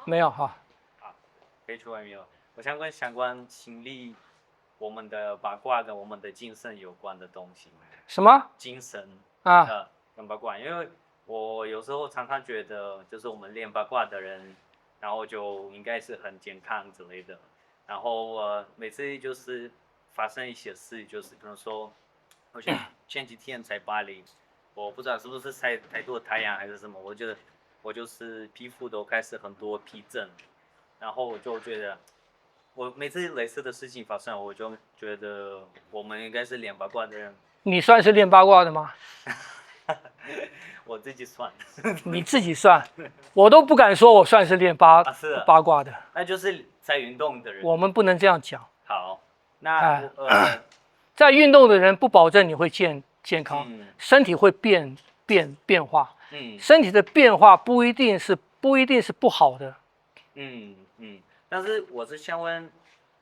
没有哈。啊，可以去外面了。我想问相关心理，我们的八卦跟我们的精神有关的东西。什么精神，啊？跟八卦，因为我有时候常常觉得，就是我们练八卦的人，然后就应该是很健康之类的。然后每次就是发生一些事，就是比如说，我前几天在巴黎，我不知道是不是晒太多太阳还是什么，我觉得我就是皮肤都开始很多皮疹，然后我就觉得，我每次类似的事情发生，我就觉得我们应该是练八卦的人。你算是练八卦的吗？我自己算。你自己算，我都不敢说我算是练是八卦的。那就是在运动的人。我们不能这样讲。好，那在运动的人不保证你会健康，身体会变化。身体的变化不一定是不好的。但是我是想问，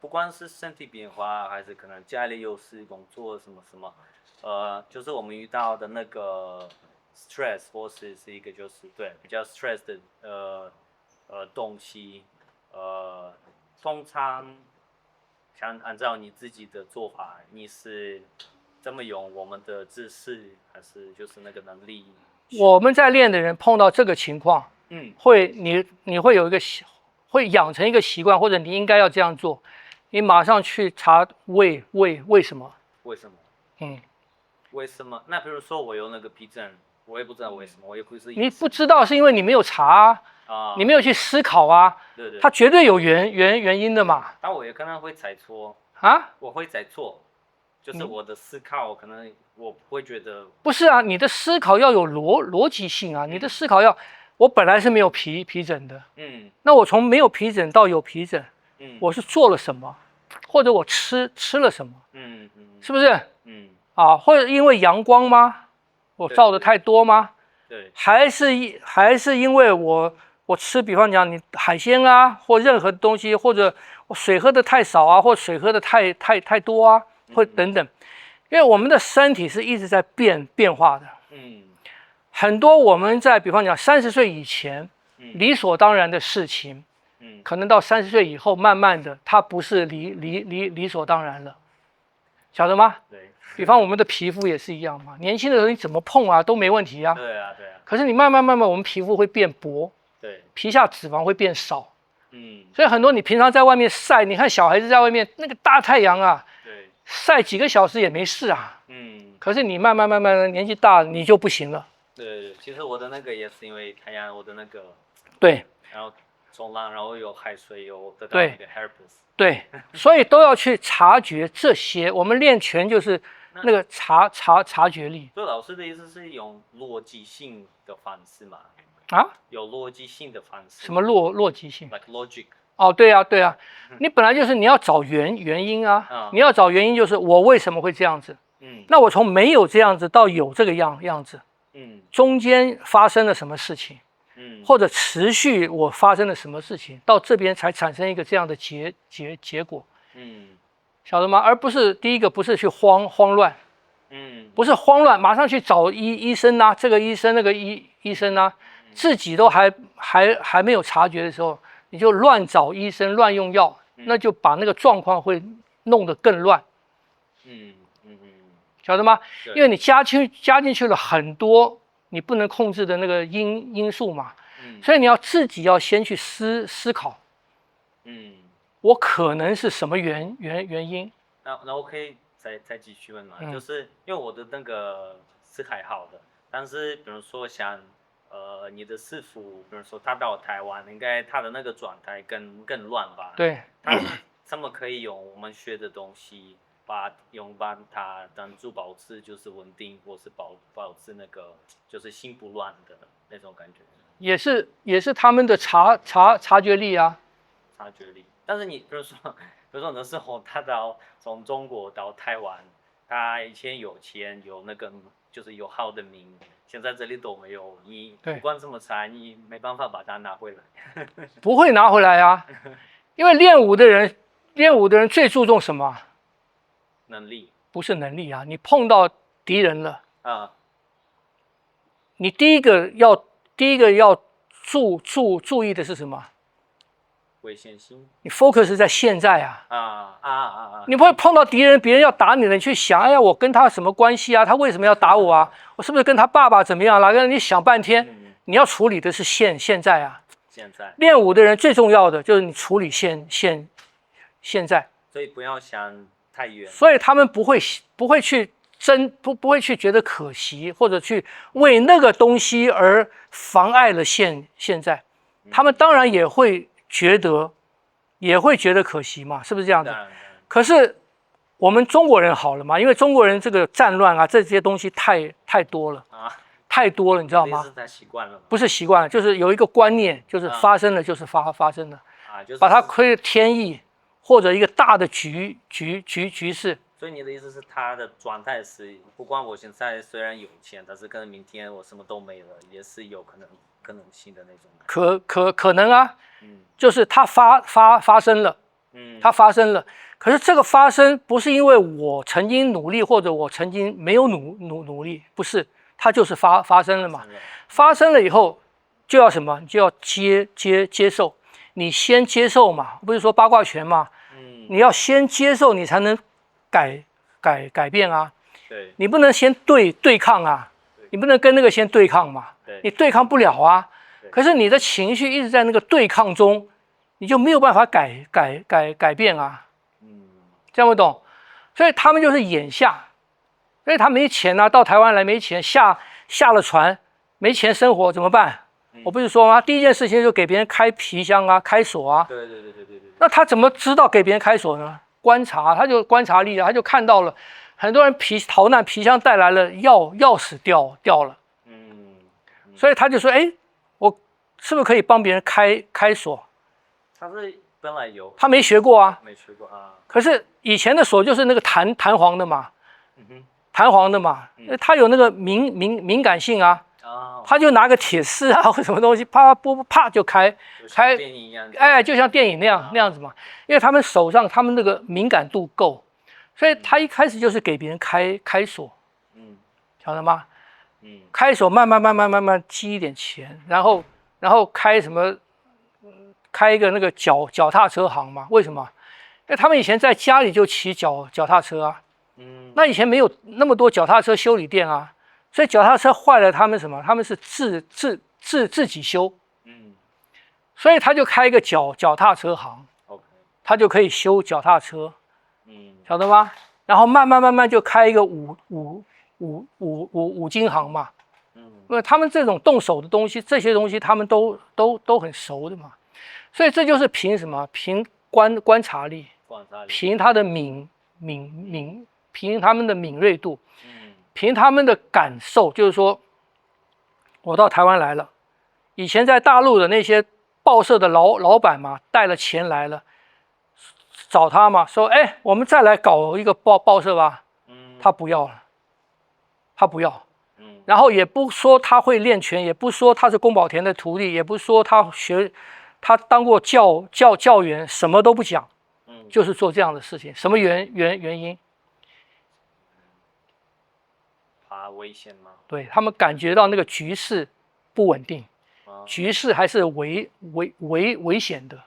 不管是身体变化，还是可能家里有事、工作什么什么，就是我们遇到的那个 stress 或是一个就是对比较 stress 的东西，通常想按照你自己的做法，你是怎么用我们的知识，还是就是那个能力？我们在练的人碰到这个情况，你会有一个会养成一个习惯，或者你应该要这样做，你马上去查为什么？为什么？为什么？那比如说我有那个皮疹，我也不知道为什么，我也不是。你不知道是因为你没有查啊，你没有去思考啊。对。它绝对有原因的嘛。但我也可能会猜错啊。我会猜错，就是我的思考可能我会觉得。不是啊，你的思考要有逻辑性啊，你的思考要，我本来是没有皮疹的，那我从没有皮疹到有皮疹，我是做了什么，或者我吃了什么，是不是？啊，或者因为阳光吗？我照的太多吗？对。还是因为我吃，比方讲你海鲜啊，或任何东西，或者我水喝的太少啊，或水喝的太多啊，或等等。因为我们的身体是一直在变化的，很多我们在比方讲30岁以前理所当然的事情，可能到30岁以后，慢慢的它不是理所当然了，晓得吗？对。比方我们的皮肤也是一样嘛，年轻的时候你怎么碰啊都没问题啊。对啊。可是你慢慢我们皮肤会变薄，对，皮下脂肪会变少，所以很多你平常在外面晒，你看小孩子在外面那个大太阳啊，对，晒几个小时也没事啊。可是你慢慢年纪大了，你就不行了。对，其实我的那个也是因为太阳，我的那个对，然后冲浪，然后有海水，有得到那个 herpes。对，所以都要去察觉这些。我们练拳就是那个察觉力。所以老师的意思是用逻辑性的方式嘛？啊？有逻辑性的方式？什么逻辑性 ？like logic。哦，对啊，你本来就是你要找原因啊，你要找原因就是我为什么会这样子？那我从没有这样子到有这个样子，中间发生了什么事情？或者持续我发生了什么事情，到这边才产生一个这样的结果，晓得吗？而不是第一个不是去慌乱，不是慌乱，马上去找医生啊，这个医生那个医生啊，自己都还没有察觉的时候，你就乱找医生乱用药，那就把那个状况会弄得更乱，晓得吗？因为你加进去了很多你不能控制的那个因素嘛。所以你要自己要先去思考，我可能是什么原因？那我可以再继续问嘛？就是因为我的那个是还好的，但是比如说像你的师傅，比如说他到台湾，应该他的那个状态更乱吧？对。他怎么可以用我们学的东西，把它当做保持就是稳定，或是保持那个就是心不乱的那种感觉？也是他们的察觉力啊，察觉力。但是你比如说那时候他从中国到台湾，他以前有钱有那个就是有好的名，现在这里都没有，你不管怎么猜，你没办法把它拿回来。不会拿回来啊，因为练武的人最注重什么？能力。不是能力啊，你碰到敌人了啊，你第一个要注意的是什么？危险性，你 focus 在现在你不会碰到敌人，别人要打你了，你去想，哎呀，我跟他什么关系啊？他为什么要打我啊？我是不是跟他爸爸怎么样？哪个人？你想半天，你要处理的是现在啊。现在练武的人最重要的就是你处理现在，所以不要想太远。所以他们不会去不会去觉得可惜，或者去为那个东西而妨碍了现在。他们当然也会觉得可惜嘛，是不是这样子？可是我们中国人好了嘛，因为中国人这个战乱啊，这些东西太多了太多了，你知道吗？不是习惯了，就是有一个观念，就是发生了就是发生了就是把它亏天意或者一个大的局势。所以你的意思是，他的状态是，不管我现在虽然有钱，但是可能明天我什么都没了，也是有可能性的那种。可能啊，就是它发生了，它发生了。可是这个发生不是因为我曾经努力，或者我曾经没有努力，不是，它就是发生了嘛。发生了以后就要什么？就要接受。你先接受嘛，不是说八卦拳嘛？你要先接受，你才能改变啊。对，你不能先对抗啊，你不能跟那个先对抗嘛。你对抗不了啊。可是你的情绪一直在那个对抗中，你就没有办法改变啊。这样不懂？所以他们就是眼下，所以他没钱啊，到台湾来没钱，下了船没钱生活怎么办？我不是说吗？第一件事情就给别人开皮箱啊，开锁啊。对。那他怎么知道给别人开锁呢？观察，他就观察力啊，他就看到了很多人逃难，皮箱带来了钥匙掉了。所以他就说，哎，我是不是可以帮别人开锁？他是本来有，他没学过啊。没学过啊。可是以前的锁就是那个弹簧的嘛，弹簧的嘛，它有那个敏感性啊。他就拿个铁丝啊或什么东西，啪啪就开，哎，就像电影那样子嘛。因为他们手上他们那个敏感度够，所以他一开始就是给别人开锁，晓得吗？开锁慢慢积一点钱，然后开什么？开一个那个脚踏车行嘛？为什么？因为他们以前在家里就骑脚踏车啊。那以前没有那么多脚踏车修理店啊，所以脚踏车坏了，他们什么？他们是自己修。所以他就开一个脚踏车行，他就可以修脚踏车。晓得吗？然后慢慢就开一个五金行嘛。因为他们这种动手的东西，这些东西他们都很熟的嘛。所以这就是凭什么？凭观察力，凭他的凭他们的敏锐度，凭他们的感受。就是说，我到台湾来了，以前在大陆的那些报社的老板嘛，带了钱来了，找他嘛，说，哎，我们再来搞一个报社吧。他不要了，他不要。然后也不说他会练拳，也不说他是宫保田的徒弟，也不说他当过教员，什么都不讲，就是做这样的事情。什么原因？怕危险吗？对，他们感觉到那个局势不稳定，局势还是危险的。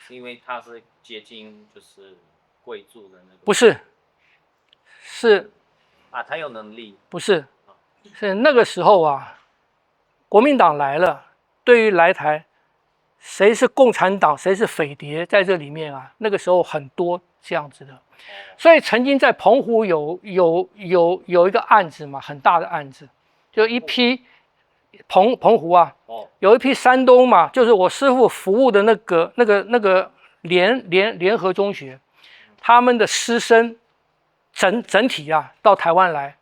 是因为他是接近就是贵族的那个？不是，是他有能力？不是，是那个时候啊，国民党来了，对于来台。谁是共产党，谁是匪谍，在这里面啊，那个时候很多这样子的，所以曾经在澎湖有一个案子嘛，很大的案子，就一批澎湖啊，有一批山东嘛，就是我师父服务的那个联合中学，他们的师生整体啊到台湾来，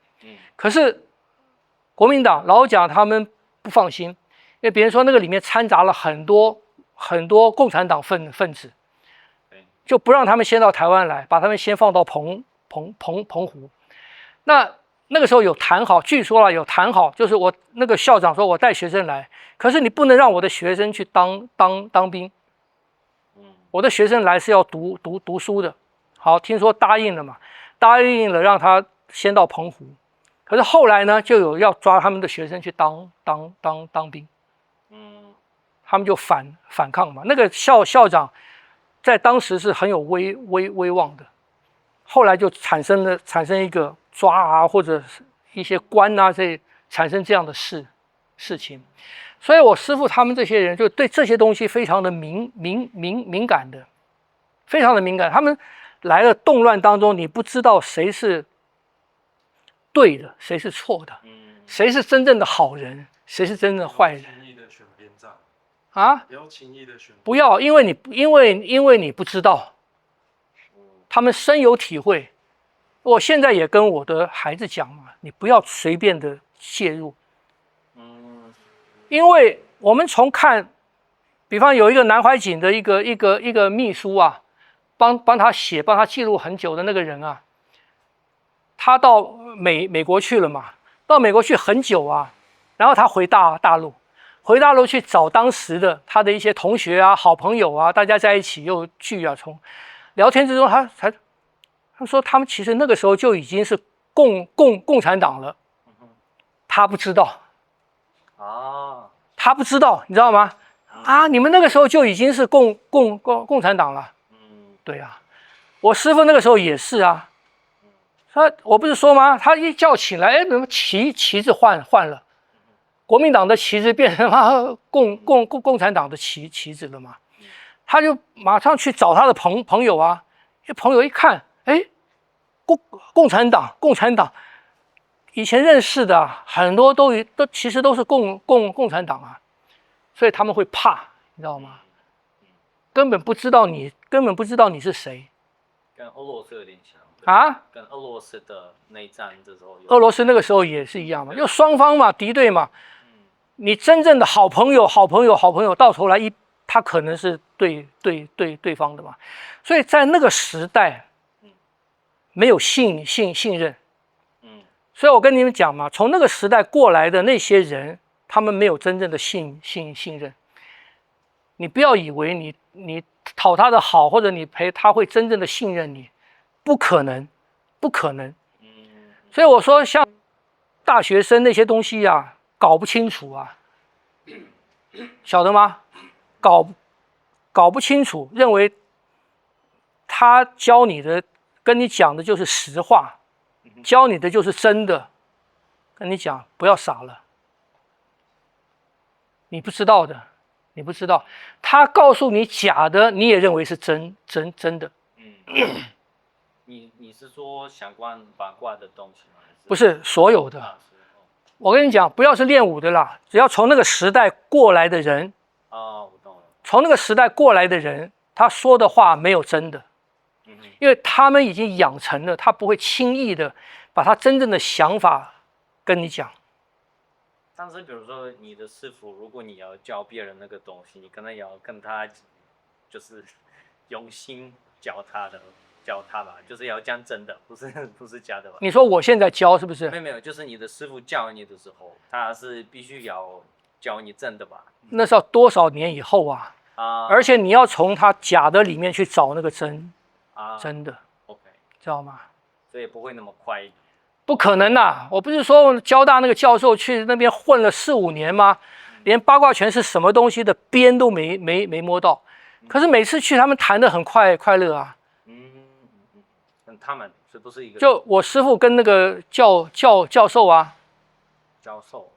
可是国民党老蒋他们不放心，因为别人说那个里面掺杂了很多共产党分子，就不让他们先到台湾来，把他们先放到澎湖。那个时候有谈好，据说有谈好，就是我那个校长说我带学生来，可是你不能让我的学生去当兵，我的学生来是要读书的。好，听说答应了嘛，答应了让他先到澎湖，可是后来呢，就有要抓他们的学生去当兵。他们就反抗嘛。那个校长在当时是很有威望的，后来就产生一个抓啊，或者一些关啊，产生这样的事情。所以我师父他们这些人就对这些东西非常的敏感的，非常的敏感。他们来了动乱当中，你不知道谁是对的，谁是错的，谁是真正的好人，谁是真正的坏人。啊，不要轻易的选，不要，因为你不知道，他们深有体会。我现在也跟我的孩子讲嘛，你不要随便的介入。因为我们从看，比方有一个南怀瑾的一个秘书啊，帮他写、帮他记录很久的那个人啊，他到美国去了嘛，到美国去很久啊，然后他回大陆去找当时的他的一些同学啊、好朋友啊，大家在一起又聚啊，从聊天之中他说他们其实那个时候就已经是共产党了，他不知道。他不知道，你知道吗？你们那个时候就已经是共产党了。对啊，我师父那个时候也是啊。我不是说吗？他一觉起来，怎么旗子换了？国民党的旗帜变成共产党的旗子了嘛？他就马上去找他的朋友啊，朋友一看，共产党，以前认识的很多都其实都是共产党啊，所以他们会怕，你知道吗？根本不知道你是谁。跟俄罗斯有点像啊，跟俄罗斯的内战这时候，俄罗斯那个时候也是一样嘛，就双方嘛，敌对嘛。你真正的好朋友，到头来他可能是对方的嘛，所以在那个时代，没有信任。所以我跟你们讲嘛，从那个时代过来的那些人，他们没有真正的信任。你不要以为你讨他的好，或者你陪他会真正的信任你，不可能。所以我说，像大学生那些东西啊，搞不清楚啊，晓得吗？搞不清楚，认为他教你的、跟你讲的就是实话。教你的就是真的，跟你讲不要傻了，你不知道的，他告诉你假的，你也认为是真的。你是说相关八卦的东西吗？不是所有的。我跟你讲，不要是练武的啦，只要从那个时代过来的人，我懂了。从那个时代过来的人，他说的话没有真的。因为他们已经养成了，他不会轻易的把他真正的想法跟你讲。但是比如说你的师傅，如果你要教别人那个东西，你可能也要跟他就是用心教他吧，就是要讲真的，不是假的吧？你说我现在教是不是？没有，就是你的师傅教你的时候，他是必须要教你真的吧？那是要多少年以后啊？而且你要从他假的里面去找那个真。真的 ，OK， 知道吗？所以不会那么快，不可能啦！我不是说交大那个教授去那边混了4、5年吗？连八卦拳是什么东西的边都没摸到，可是每次去他们谈得很快乐啊。他们是不是一个？就我师父跟那个教授啊，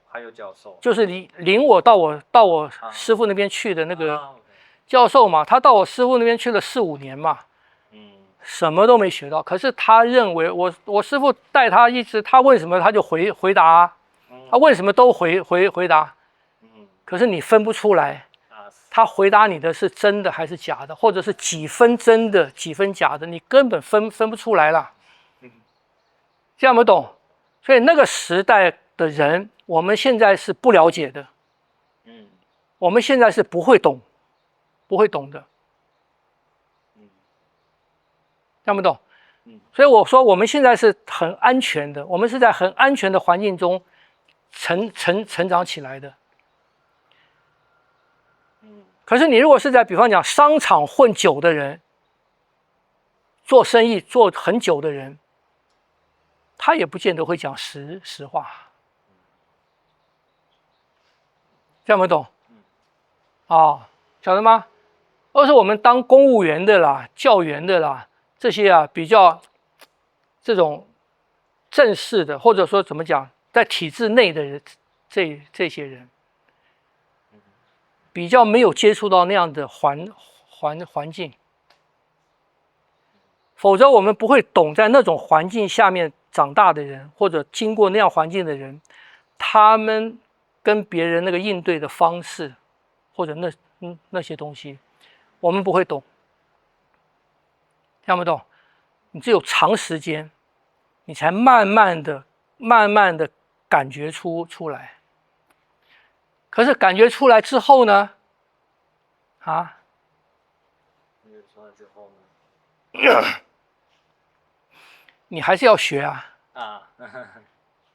还有教授，就是领我到我师父那边去的那个教授嘛，他到我师父那边去了4、5年嘛。什么都没学到，可是他认为我师父带他一直，他问什么他就回答，他问什么都回答，可是你分不出来，他回答你的是真的还是假的，或者是几分真的几分假的，你根本分不出来了，这样不懂？所以那个时代的人，我们现在是不了解的，我们现在是不会懂的。看不懂，所以我说我们现在是很安全的，我们是在很安全的环境中成长起来的。可是你如果是在比方讲商场混久的人，做生意做很久的人，他也不见得会讲实话，这样不懂？晓得吗？而是我们当公务员的啦、教员的啦，这些啊比较这种正式的，或者说怎么讲，在体制内的人，这些人比较没有接触到那样的环境，否则我们不会懂在那种环境下面长大的人，或者经过那样环境的人，他们跟别人那个应对的方式，或者那些东西，我们不会懂，听不懂？你只有长时间，你才慢慢的感觉出来。可是感觉出来之后呢？你还是要学啊。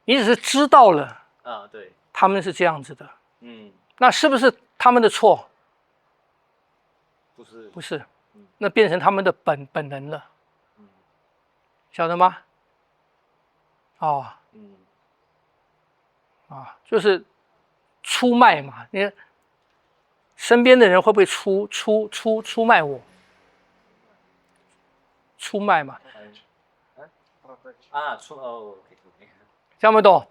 你只是知道了对，他们是这样子的。那是不是他们的错？不是，那变成他们的本能了。晓得吗？就是出卖嘛。你身边的人会不会出卖我？出卖嘛。听不懂？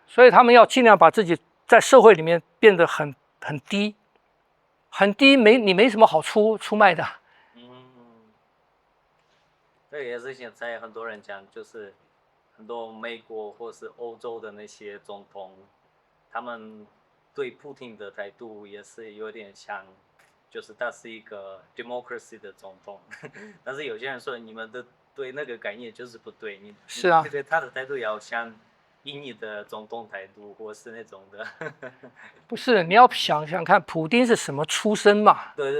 所以他们要尽量把自己在社会里面变得很低，很低，你没什么好出卖的。这也是现在很多人讲，就是很多美国或是欧洲的那些总统，他们对普丁的态度也是有点像，就是他是一个 democracy 的总统，但是有些人说你们的对那个概念就是不对，是啊，对他的态度要像印尼的总统态度，或是那种的。不是，你要想想看，普丁是什么出身嘛？对。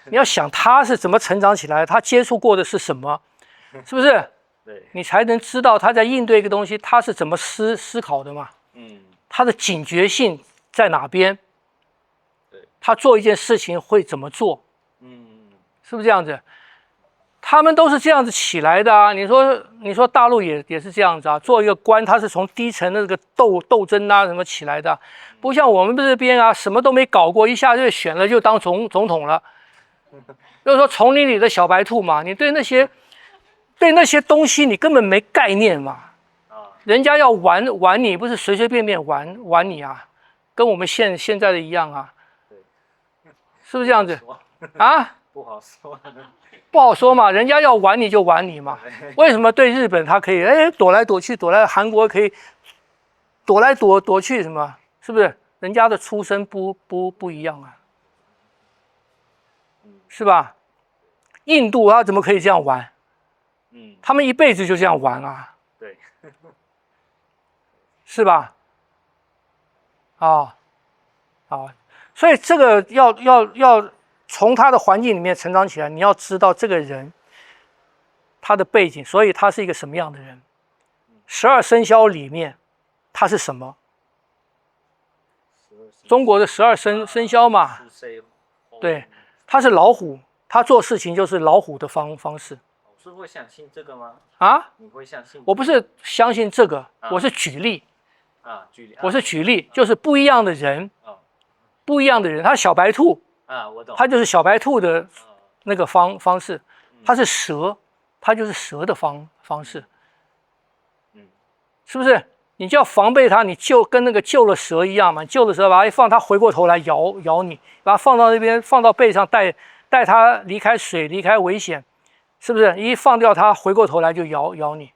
你要想他是怎么成长起来，他接触过的是什么，是不是？对。你才能知道他在应对一个东西，他是怎么思考的嘛？他的警觉性在哪边？对。他做一件事情会怎么做？是不是这样子？他们都是这样子起来的啊！你说大陆也是这样子啊，做一个官，他是从低层的这个斗争啊什么起来的，不像我们这边啊，什么都没搞过，一下就选了就当总统了。就是说丛林里的小白兔嘛，你对那些东西你根本没概念嘛。人家要玩你，不是随随便便玩你啊，跟我们现在的一样啊，是不是这样子啊？不好说嘛，人家要玩你就玩你嘛。为什么对日本他可以躲来躲去，躲来韩国可以躲来躲去什么？是不是？人家的出身不一样啊，是吧？印度他怎么可以这样玩？他们一辈子就这样玩啊，对，是吧？所以这个要从他的环境里面成长起来，你要知道这个人他的背景，所以他是一个什么样的人。12生肖里面他是什么？中国的12生肖嘛，对，他是老虎，他做事情就是老虎的方式。是会相信这个吗？你会相信？我不是相信这个，我是举例。我是举例，就是不一样的人，不一样的人，他小白兔我懂，他就是小白兔的那个方式，他是蛇，他就是蛇的方式，是不是？你就要防备它，你就跟那个救了蛇一样嘛，救了蛇把它一放，它回过头来咬你，把它放到那边，放到背上，带它离开水，离开危险，是不是？一放掉它，回过头来就咬你。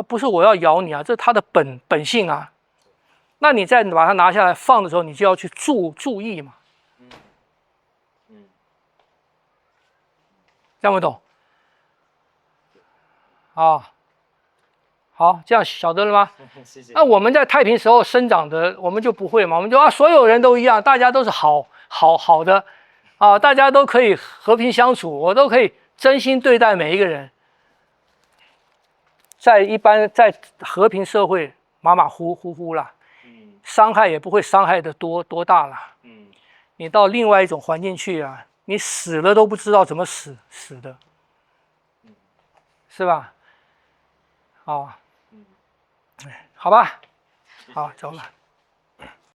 不是我要咬你啊，这是它的本性啊。那你再把它拿下来放的时候，你就要去注意嘛。这样不懂？好，这样晓得了吗？谢谢。那我们在太平时候生长的，我们就不会嘛，我们就所有人都一样，大家都是好的大家都可以和平相处，我都可以真心对待每一个人。在和平社会马虎啦，伤害也不会伤害的多大啦。你到另外一种环境去啊，你死了都不知道怎么死的，是吧？好吧，好，走了。